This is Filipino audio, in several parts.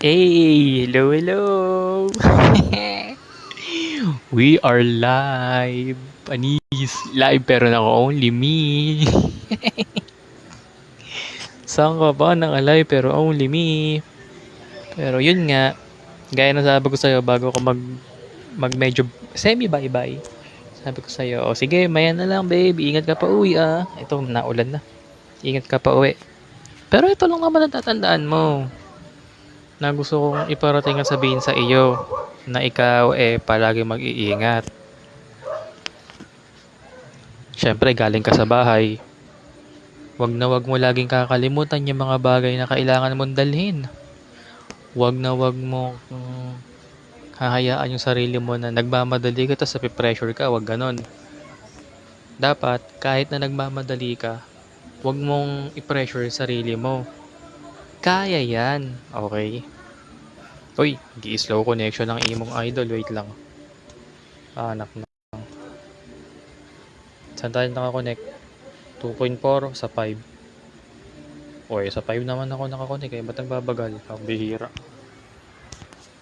Hey, hello, hello. We are live. Anis, live pero naka only me. Saan ka ba naka-live pero only me? Pero yun nga, gaya na sabi ko sa'yo bago ko mag medyo semi bye-bye. Sabi ko sa'yo, o sige, maya na lang babe, ingat ka pa uwi ah. Ito, naulan na. Ingat ka pa uwi. Pero ito lang naman ang tatandaan mo na gusto kong iparating at sabihin sa iyo na ikaw palagi mag-iingat. Siyempre, galing ka sa bahay. Wag mo laging kakalimutan yung mga bagay na kailangan mong dalhin. Wag mo hahayaan yung sarili mo na nagmamadali ka tapos nape-pressure ka. Wag ganon. Dapat, kahit na nagmamadali ka, wag mong i-pressure yung sarili mo. Kaya yan. Okay? Uy, slow connection ng imong idol. Wait lang. Anak na. Saan tayo nakakonect? 2.4 sa 5. Oy, sa 5 naman ako nakakonect eh. Ba't nagbabagal? Ang bihira.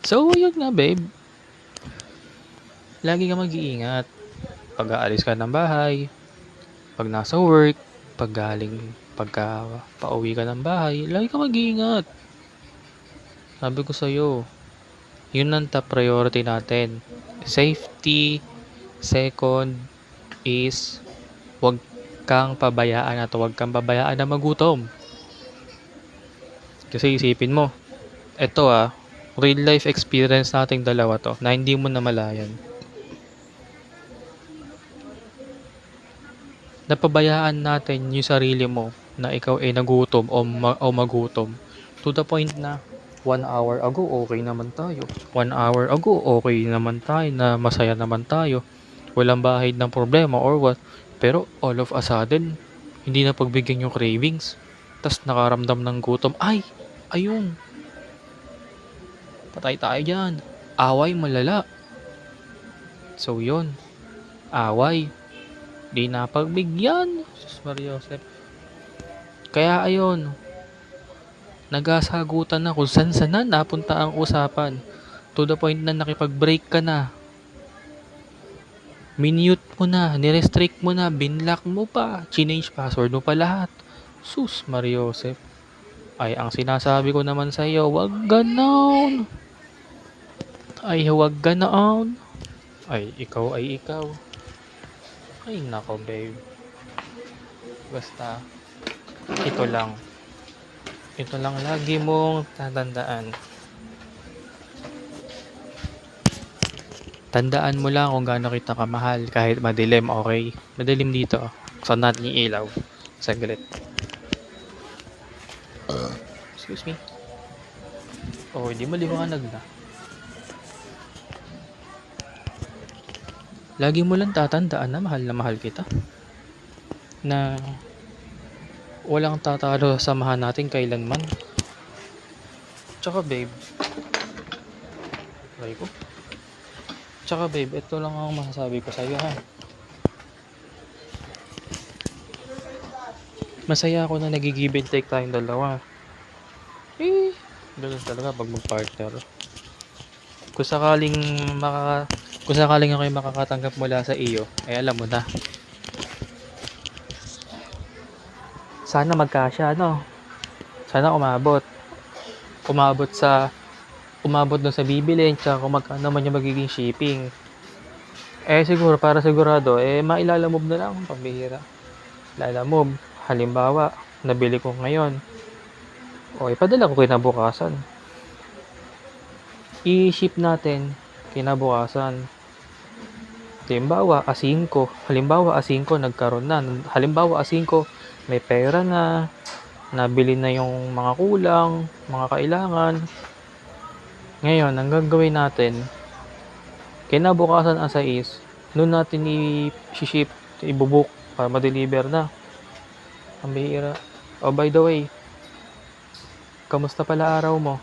So, yun nga babe. Lagi ka mag-iingat. Pag aalis ka ng bahay, pag nasa work, pagka pauwi ka ng bahay, lagi ka mag-iingat. Sabi ko sa'yo, yun ang top priority natin. Safety, second is wag kang pabayaan at wag kang pabayaan na magutom. Kasi isipin mo, eto real life experience nating dalawa to na hindi mo namalayan. Napabayaan natin yung sarili mo na ikaw ay nagutom o magutom to the point na 1 hour ago okay naman tayo. 1 hour ago okay naman tayo na masaya naman tayo. Walang bahid ng problema or what. Pero all of a sudden, hindi na pagbigyan yung cravings. Tas nakaramdam ng gutom. Ay, ayun. Patay tayo dyan. Away malala. So yun. Away. Di napagbigyan. Sus Maria Joseph. Kaya ayun. Nagasagutan na kung saan na napunta ang usapan. To the point na nakipag-break ka na. Minute mo na, nirestrict mo na, binlock mo pa, change password mo pa lahat. Sus Maria Joseph. Ay, ang sinasabi ko naman sa iyo, wag ganon. Ay, wag ganon. Ay, ikaw ay ikaw. Ay, nako babe. Basta, ito lang. Ito lang lagi mong tatandaan. Tandaan mo lang kung gaano kita kamahal kahit madilim, okay? Madilim dito. Saan natin yung ilaw? Saglit. Excuse me. Oh, hindi maliwanag na. Lagi mo lang tatandaan na mahal kita. Na walang tatalo sa samahan natin kailanman. Tsaka babe. Ay ko. Tsaka babe, ito lang ang masasabi ko sa'yo ha. Masaya ako na nag-give and take tayong dalawa. Ganun talaga pag mag-partner. Kung sakaling kung sakaling ako'y makakatanggap mula sa iyo, ay alam mo na. Sana magkasya, no? Sana umabot. Umabot dun sa bibilin, tsaka kung magkano naman yung magiging shipping. Siguro, para sigurado, mailalamove na lang, pambihira. Lalamove, halimbawa, nabili ko ngayon. O, ipadala ko kinabukasan. I-ship natin kinabukasan. Halimbawa, A5 nagkaroon na. Halimbawa, A5 may pera na, nabili na yung mga kulang, mga kailangan. Ngayon, ang gagawin natin, kinabukasan A6, noon natin i-ship, i-book para ma-deliver na. Ang bihira. Oh, by the way, kamusta pala araw mo?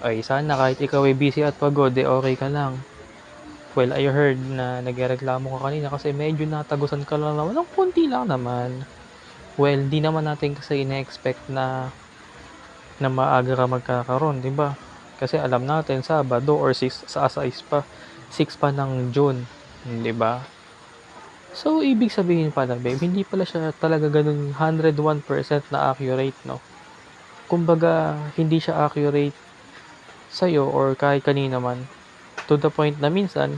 Ay, sana kahit ikaw ay busy at pagod, okay ka lang. Well, I heard na nagreklamo ka kanina kasi medyo natagusan ka lang naman. Ng konti lang naman. Well, di naman natin kasi ina-expect na na maaga ka magkakaroon, 'di ba? Kasi alam natin Sabado or 6 sa 6 pa, 6 pa ng June, 'di ba? So, ibig sabihin pala babe, hindi pala siya talaga gano'n 101% na accurate 'no? Kumbaga hindi siya accurate sa'yo or kahit kanino man, to the point na minsan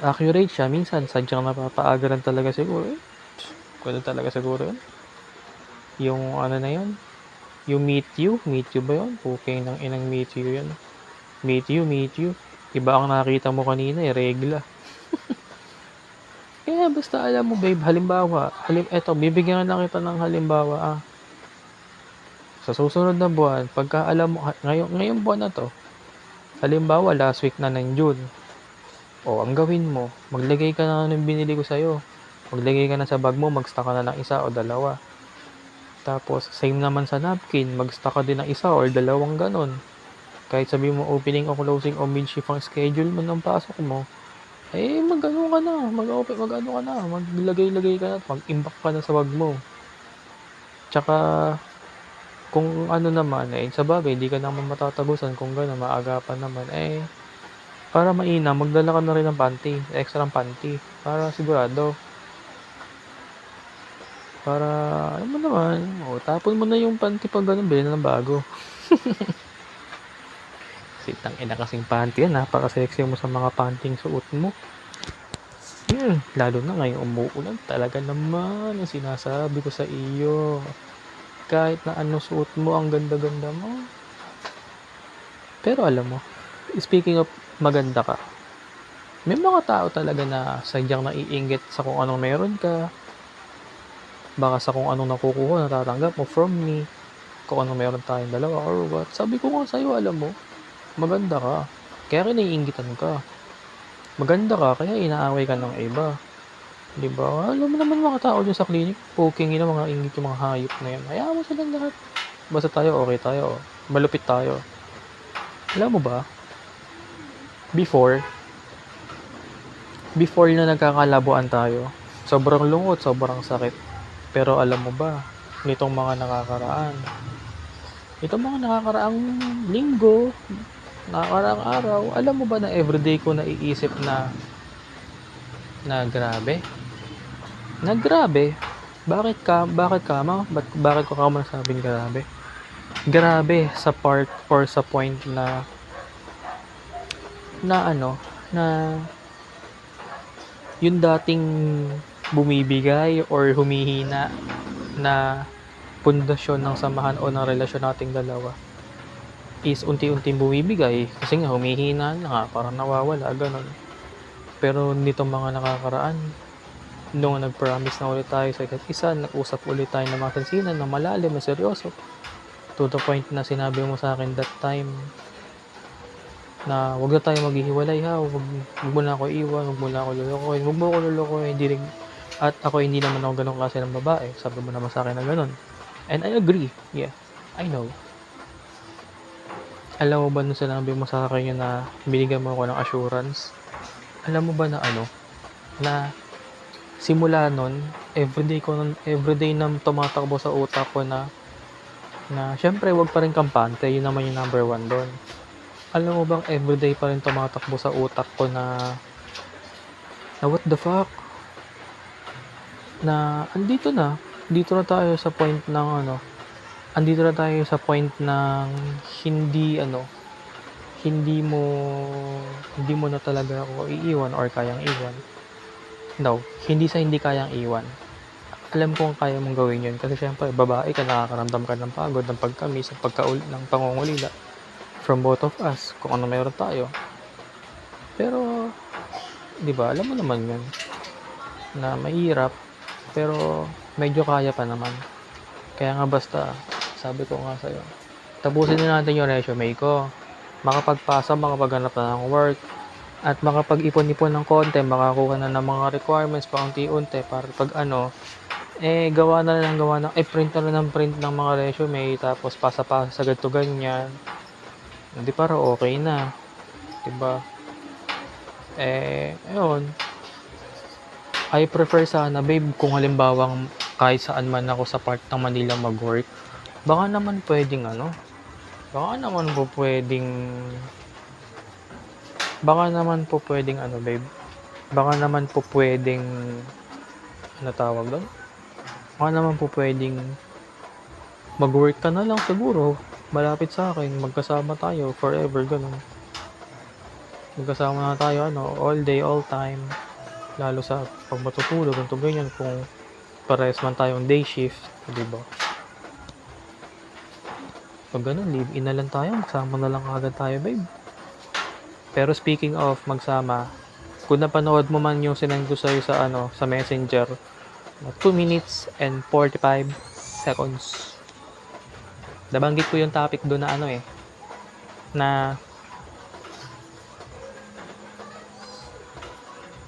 accurate siya, minsan sadyang napapaaga lang talaga siguro, gano'n talaga siguro 'yun. Yung ano na 'yun, yung Meet You ba 'yun? Pukeng ng inang Meet You 'yun. Meet You. Iba ang nakita mo kanina, regla. Kaya basta alam mo babe, halimbawa, eto bibigyan lang kita ng halimbawa, sa susunod na buwan pagka alam mo ngayong buwan na 'to, halimbawa last week na ng June, ang gawin mo, maglagay ka na ng binili ko sa'yo. Maglagay ka na sa bag mo, mag-stock ka na ng 1 o 2. Tapos same naman sa napkin, mag-stock ka din ng 1 or 2 gano'n. Kahit sabihin mo opening o closing o mid-shift ang schedule mo ng pasok mo, mag-ano ka na, mag-ano ka na, maglagay-lagay ka na, mag-imbak ka na sa bag mo. Tsaka kung ano naman, sabagay hindi ka naman matatagusan kung gano'n, maagapan naman, para mainam magdala ka na rin ng panty, extrang panty, para sigurado. Para alam mo naman, tapon mo na yung panty 'pag gano'n, bili na ng bago. Tangina kasing panty yan, napaka-sexy mo sa mga panting suot mo. Lalo na ngayong umuulan, talaga naman ang sinasabi ko sa iyo. Kahit na ano suot mo, ang ganda-ganda mo. Pero alam mo, speaking of maganda ka, may mga tao talaga na sadyang naiinggit sa kung anong meron ka. Baka sa kung anong nakukuha, natatanggap mo from me. Kung anong meron tayong dalawa or what. Sabi ko nga sa'yo, alam mo, maganda ka. Kaya naiinggitan ka. Maganda ka, kaya inaaway ka ng iba. 'Di ba? Alam mo naman mga tao dyan sa clinic, poking ina, mga inggit yung mga hayop na yan. Hayaan mo silang lahat. Basta tayo, okay tayo. Malupit tayo. Alam mo ba, before na nagkakalabuan tayo, sobrang lungkot, sobrang sakit. Pero alam mo ba, nitong mga nakakaraang linggo, nakakaraang araw, alam mo ba na everyday ko naiisip na grabe? Na grabe? Bakit ko ka masabing grabe? Grabe sa part or sa point na yung dating bumibigay or humihina na pundasyon ng samahan o ng relasyon nating dalawa is unti-unting bumibigay kasi nga humihina na nga, parang nawawala, ganun. Pero nitong mga nakakaraan, nung nag-promise na ulit tayo sa isa't isa, nag-usap ulit tayo ng masinsinan, na malalim, na seryoso, to the point na sinabi mo sa akin that time na wag na tayo maghihiwalay ha, wag mo na ako iwan, wag mo na ako lulukoy, at ako hindi naman ako ganun klase ng babae, sabi mo naman sa akin na ganun. And I agree, yeah, I know. Alam mo ba nung sinabi mo sa akin yun na binigyan mo ako ng assurance, alam mo ba na na simula nun, everyday na tumatakbo sa utak ko na syempre wag pa rin kampante, yun naman yung number 1 doon. Alam mo bang everyday pa rin tumatakbo sa utak ko na what the fuck? Na andito na tayo sa point ng andito na tayo sa point ng hindi mo na talaga ako iiwan or kayang iwan. No, hindi kayang iwan. Alam kong kaya mong gawin yun kasi syempre babae ka, nakakaramdam ka ng pagod, ng pagkamis, ng pangungulila from both of us, kung ano meron tayo. Pero, di ba, alam mo naman yun, na mahirap, pero medyo kaya pa naman. Kaya nga basta, sabi ko nga sa'yo, tapusin na natin yung resume ko. Makapagpasa, makapaghanap na ng work, at makapag-ipon-ipon ng konti, makakuha na ng mga requirements paunti-unti para pag gawa na ng print ng mga resume, tapos pasa-pasa sa ganito ganyan. Hindi para okay na. Diba? Ayun. I prefer sana, babe, kung halimbawang kahit saan man ako sa part ng Manila mag-work, baka naman pwedeng Baka naman po pwedeng, baka naman po pwedeng ano, babe? Baka naman po pwedeng, ano tawag doon? Baka naman po pwedeng mag-work ka na lang siguro. Malapit sa akin, magkasama tayo forever, ganun. Magkasama na tayo, all day, all time. Lalo sa pag matutulog, ganito ganyan, kung parehas man tayong day shift, di ba? Pag ganun, live-in na lang tayo, magsama na lang agad tayo, babe. Pero speaking of magsama, kung napanood mo man yung sinend ko sa'yo sa messenger, 2 minutes and 45 seconds. Nabanggit ko yung topic doon na na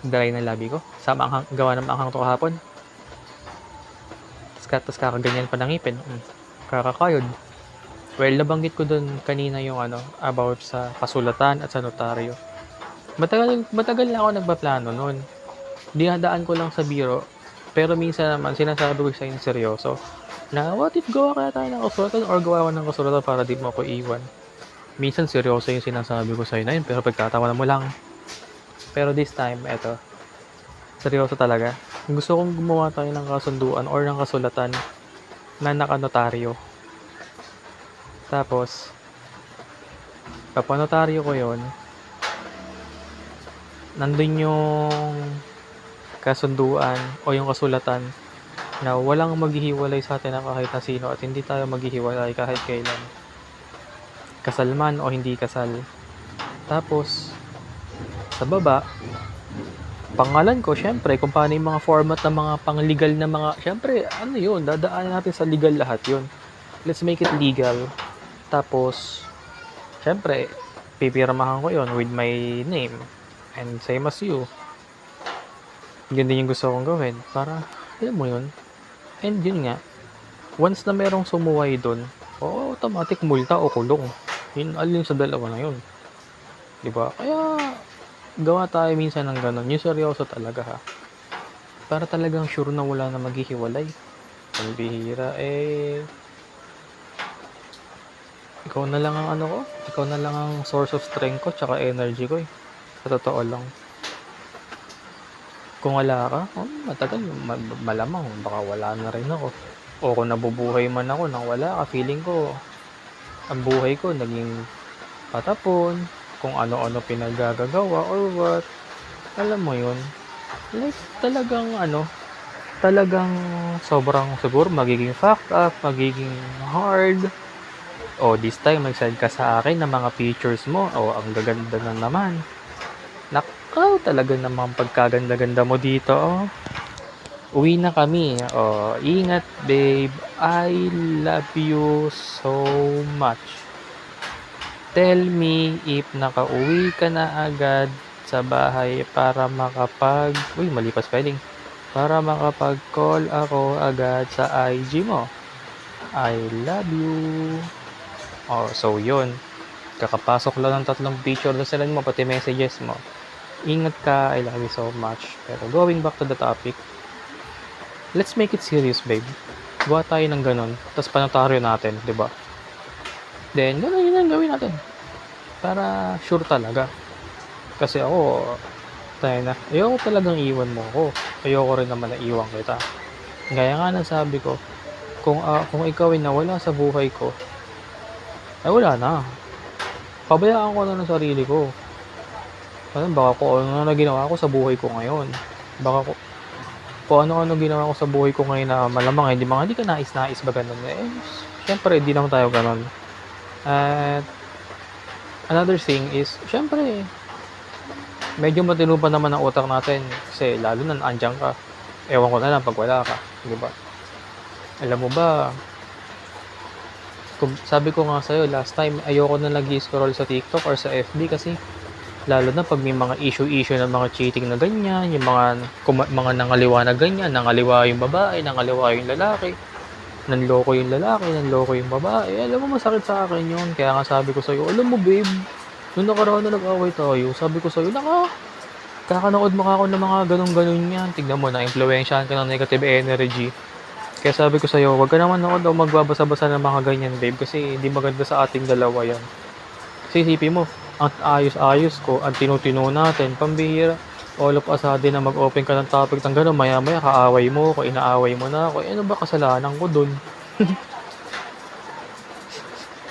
dry ng labi ko. Sa gawa ng anghang to kahapon. Tapos kakaganyan pa ng ngipin. Kakakayod. Well, nabanggit ko doon kanina yung about sa kasulatan at sa notaryo. Matagal na ako nagpaplano noon. Dinadaan ko lang sa biro. Pero minsan naman, sinasabi ko sa inyo seryoso, na what if gawa kaya tayo ng kasulatan or gawa ko ng kasulatan para di mo ako iwan. Minsan seryoso yung sinasabi ko sa'yo na yun, pero pagkatawanan mo lang. Pero this time, eto, seryoso talaga. Gusto kong gumawa tayo ng kasunduan or ng kasulatan na nakanotaryo. Tapos, papanotaryo ko yon, nandun yung kasunduan o yung kasulatan na walang maghihiwalay sa atin na kahit na sino at hindi tayo maghihiwalay kahit kailan. Kasal man o hindi kasal. Tapos, sa baba, pangalan ko, syempre, kung paano yung mga format ng mga pang-legal na mga, syempre, yun, dadaanan natin sa legal lahat yun. Let's make it legal. Tapos, syempre, pipirmahan ko yun with my name. And same as you. Yun din yung gusto kong gawin. Para, alam mo yun. And yun nga, once na merong sumuway dun, automatic multa o kulong. Yun, alin sa dalawa na yun. Diba? Kaya, gawa tayo minsan ng ganun. Yung seryoso talaga ha. Para talagang sure na wala na maghihiwalay. Ang bihira ikaw na lang ang ko. Ikaw na lang ang source of strength ko tsaka energy ko Sa totoo lang. Kung wala ka, matagal, malamang baka wala na rin ako. O kung nabubuhay man ako nang wala ka, feeling ko, ang buhay ko naging patapon, kung ano-ano pinagagagawa or what. Alam mo yun, like talagang talagang sobrang siguro magiging fucked up, magiging hard. This time mag-send ka sa akin ng mga pictures mo. Ang gaganda na naman. Nakaw, talaga namang pagkaganda-ganda mo dito. Uwi na kami. Ingat babe. I love you so much. Tell me if nakauwi ka na agad sa bahay para mali pa spelling. Para makapag-call ako agad sa IG mo. I love you. So yun. Kakapasok lang ng 3 picture na sila mo, pati messages mo. Ingat ka, I love you so much. Pero going back to the topic, let's make it serious, babe. Gawa tayo ng ganun, tapos panotaryo natin, di ba? Then, ganun yun ang gawin natin. Para sure talaga. Kasi ako, ayoko talagang iwan mo ako. Ayoko rin naman na iwan kita. Gaya nga nang sabi ko, kung ikaw ay nawala sa buhay ko, ay wala na. Pabayaan ko na ng sarili ko. Baka kung ano na ginawa ko sa buhay ko ngayon. Baka kung ano ginawa ko sa buhay ko ngayon na malamang hindi ka nais-nais ba ganun. Syempre, hindi naman tayo ganun. At another thing is, syempre, medyo matino pa naman ang utak natin. Kasi lalo na andyan ka. Ewan ko na lang pag wala ka. Di ba? Alam mo ba, sabi ko nga sa'yo last time, ayoko na nag-scroll sa TikTok or sa FB kasi lalo na pag may mga issue ng mga cheating na ganyan, yung mga nangaliwa na ganyan, nangaliwa yung babae, nangaliwa yung lalaki, nanloko yung lalaki, nanloko yung babae. Alam mo, masakit sa akin yun. Kaya nga sabi ko sa'yo, alam mo babe, nung nakaraan na nag-away tayo, sabi ko sa'yo, kakanood mo ako ng mga ganun-ganun yan. Tignan mo, na-influensyahan ka ng negative energy. Kaya sabi ko sa'yo, wag ka naman ako daw magbabasa-basa ng mga ganyan, babe, kasi hindi maganda sa ating dalawa yan. Kasi isipin mo, ang ayos-ayos ko, ang tinutino natin, pambihira. All of a sudden na mag-open ka ng topic ng gano'n, maya-maya kaaway mo ko, inaaway mo na ako. Eh, ano ba kasalanan ko dun?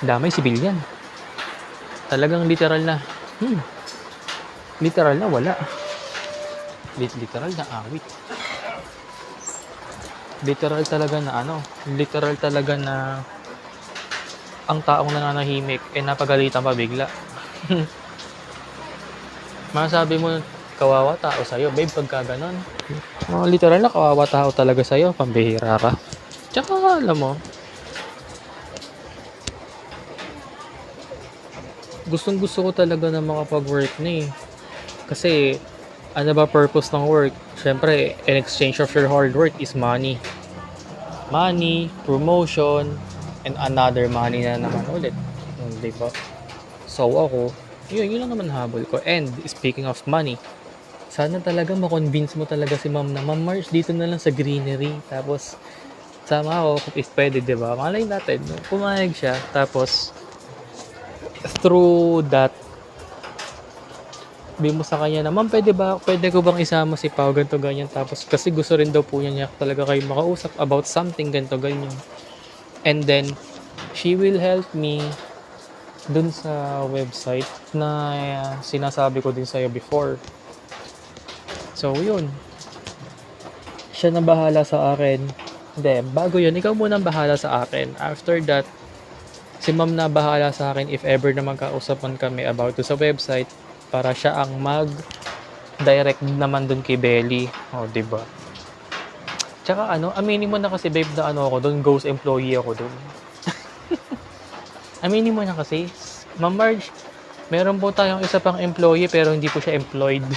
Damay civilian. Talagang literal na, literal na wala. Literal na awit. Literal talaga na literal talaga na ang taong nananahimik eh napagalitan pa bigla. Masabi mo kawawa tao sa'yo, babe, pagka ganon. Literal na kawawa tao talaga sa'yo, pambihira ka. Tsaka alam mo, gustong gusto ko talaga na makapag-work na eh. Kasi ano ba purpose ng work? Siyempre, in exchange of your hard work is money. Money, promotion, and another money na naman ulit. Diba? So ako, yun lang naman habol ko. And speaking of money, sana talaga makonvince mo talaga si ma'am na, Ma'am Marge, dito na lang sa greenery. Tapos, sama ako kung if pwede, diba? Malay natin, pumayag siya. Tapos, through that, sabi mo sa kanya na, Ma'am, pwede ko bang isama si Pao, ganito, ganyan. Tapos, kasi gusto rin daw po niya talaga kayo makausap about something, ganito, ganyan. And then, she will help me dun sa website na sinasabi ko din sa'yo before. So, yun. Siya na bahala sa akin. Hindi, bago yun, ikaw muna bahala sa akin. After that, si ma'am na bahala sa akin if ever na magkausapan kami about to sa website para siya ang mag-direct naman dun kay Belly. O, diba? Tsaka aminin mo na kasi, babe, na ako dun, ghost employee ako dun. Aminin mo na kasi, Ma'am Marge, meron po tayong isa pang employee pero hindi po siya employed.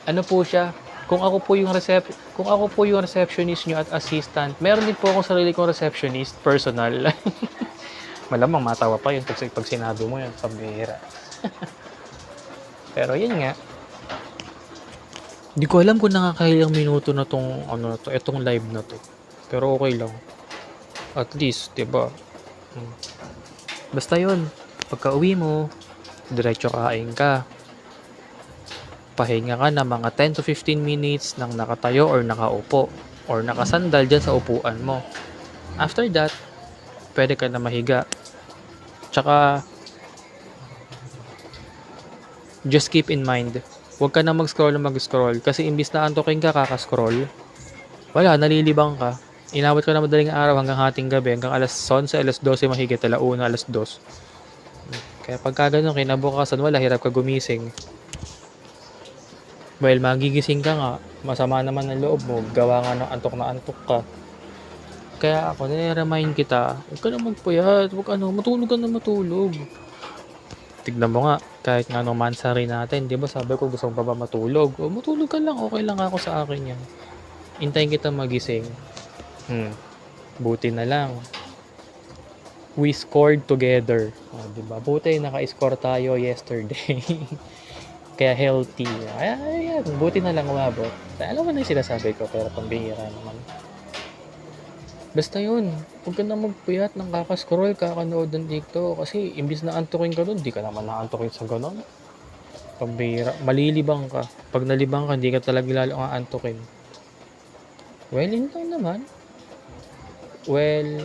Ano po siya? Kung ako po yung receptionist niyo at assistant, meron din po akong sarili kong receptionist, personal. Malamang matawa pa yun pag sinabi mo yun, pambihira. Pero yun nga. Hindi ko alam kung nakakailang minuto na itong live na to. Pero okay lang. At least, 'di ba? Basta yun. Pagka uwi mo, diretso kain ka. Pahinga ka na mga 10 to 15 minutes nang nakatayo or nakaupo or nakasandal dyan sa upuan mo. After that, pwede ka na mahiga. Tsaka, just keep in mind, huwag ka na mag-scroll kasi imbis na antokin ka kakascroll, wala, nalilibang ka. Inabot ka na madaling araw hanggang hating gabi, hanggang alas 11, alas 12 mahigit, alauna, alas 2. Kaya pagka ganun, kinabukasan, wala, hirap ka gumising. Well, magigising ka nga, masama naman ang loob mo, gawa nga ng antok na antok ka. Kaya ako, nire-remind kita, huwag ka na magpuyat, matulog ka na matulog. Tignan mo nga, kahit nga nung mansari natin, di ba sabi ko gusto mo pa ba matulog? O matulog ka lang, okay lang ako sa akin yan. Hintayin kita magising. Buti na lang. We scored together. Di ba? Buti naka-score tayo yesterday. Kaya healthy. Ayan, buti na lang umabot. Alam mo na yung sinasabi ko, pero pambihira naman. Basta yun, huwag ka na magpuyat ng kakascroll, kakanood ng TikTok. Kasi imbis na antukin ka dun, di ka naman naantukin sa ganon. Pambihira. Malilibang ka. Pag nalibang ka, hindi ka talaga lalo aantukin. Well, yun lang naman. Well,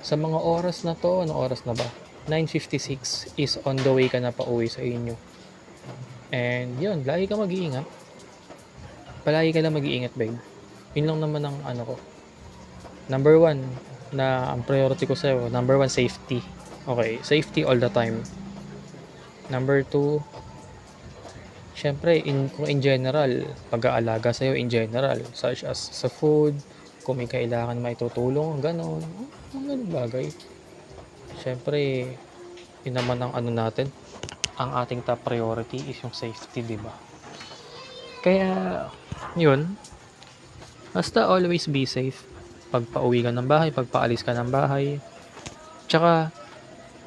sa mga oras na to, anong oras na ba? 9:56 is on the way ka na pa uwi sa inyo. And yun, lagi ka mag-iingat. Palagi ka lang mag-iingat, babe. Yun lang naman ang ko. Number 1 na ang priority ko sa'yo, number 1, safety. Okay, safety all the time. Number 2, syempre, kung in general, pag-aalaga sa'yo in general, such as sa food, kung may kailangan maitutulong, gano'n, mga bagay. Syempre, yun naman ang natin, ang ating top priority is yung safety, di ba? Kaya, yun, basta always be safe. Pag pauwi ka ng bahay, pag paalis ka ng bahay. Tsaka,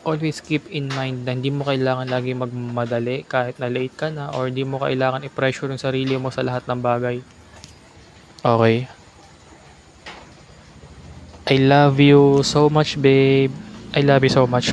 always keep in mind na hindi mo kailangan lagi magmadali kahit na late ka na, or hindi mo kailangan i-pressure yung sarili mo sa lahat ng bagay. Okay? I love you so much, babe. I love you so much.